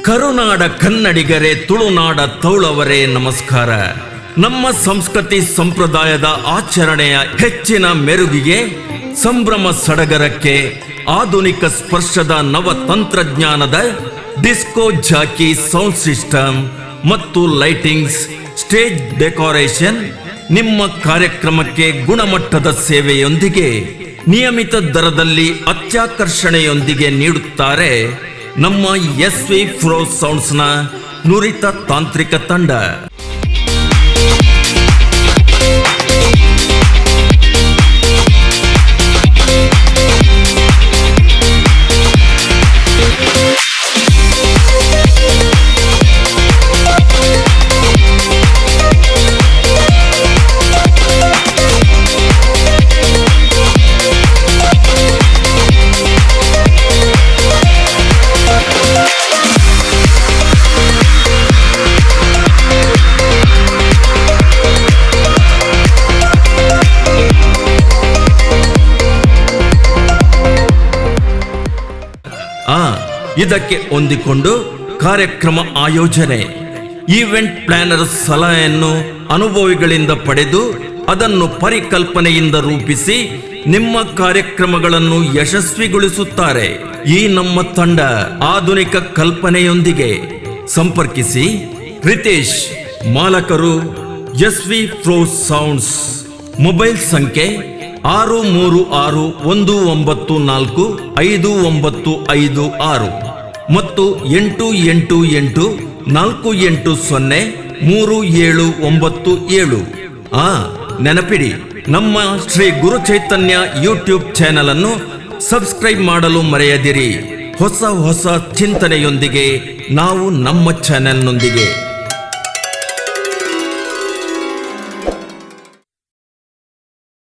ಕರುನಾಡ ಕನ್ನಡಿಗರೇ, ತುಳುನಾಡ ತೌಳವರೇ ನಮಸ್ಕಾರ. ನಮ್ಮ ಸಂಸ್ಕೃತಿ ಸಂಪ್ರದಾಯದ ಆಚರಣೆಯ ಹೆಚ್ಚಿನ ಮೆರುಗಿಗೆ, ಸಂಭ್ರಮ ಸಡಗರಕ್ಕೆ ಆಧುನಿಕ ಸ್ಪರ್ಶದ ನವ ತಂತ್ರಜ್ಞಾನದ ಡಿಸ್ಕೋ ಜಾಕಿ ಸೌಂಡ್ ಸಿಸ್ಟಮ್ ಮತ್ತು ಲೈಟಿಂಗ್ಸ್, ಸ್ಟೇಜ್ ಡೆಕೋರೇಷನ್ ನಿಮ್ಮ ಕಾರ್ಯಕ್ರಮಕ್ಕೆ ಗುಣಮಟ್ಟದ ಸೇವೆಯೊಂದಿಗೆ ನಿಯಮಿತ ದರದಲ್ಲಿ ಅತ್ಯಾಕರ್ಷಣೆಯೊಂದಿಗೆ ನೀಡುತ್ತಾರೆ ನಮ್ಮ SV Pro ಸೌಂಡ್ಸ್ನ ನುರಿತ ತಾಂತ್ರಿಕ ತಂಡ. ಇದಕ್ಕೆ ಹೊಂದಿಕೊಂಡು ಕಾರ್ಯಕ್ರಮ ಆಯೋಜನೆ, ಈವೆಂಟ್ ಪ್ಲಾನರ್ ಸಲಹೆಯನ್ನು ಅನುಭವಿಗಳಿಂದ ಪಡೆದು ಅದನ್ನು ಪರಿಕಲ್ಪನೆಯಿಂದ ರೂಪಿಸಿ ನಿಮ್ಮ ಕಾರ್ಯಕ್ರಮಗಳನ್ನು ಯಶಸ್ವಿಗೊಳಿಸುತ್ತಾರೆ ಈ ನಮ್ಮ ತಂಡ. ಆಧುನಿಕ ಕಲ್ಪನೆಯೊಂದಿಗೆ ಸಂಪರ್ಕಿಸಿ ರಿತೇಶ್, ಮಾಲಕರು SV Pro ಸೌಂಡ್ಸ್. ಮೊಬೈಲ್ ಸಂಖ್ಯೆ 6361945956 ಮತ್ತು 8884803797. ನೆನಪಿಡಿ, ನಮ್ಮ ಶ್ರೀ ಗುರು ಚೈತನ್ಯ ಯೂಟ್ಯೂಬ್ ಚಾನೆಲ್ ಅನ್ನು ಸಬ್ಸ್ಕ್ರೈಬ್ ಮಾಡಲು ಮರೆಯದಿರಿ. ಹೊಸ ಚಿಂತನೆಯೊಂದಿಗೆ ನಾವು ನಮ್ಮ ಚಾನೆಲ್ನೊಂದಿಗೆ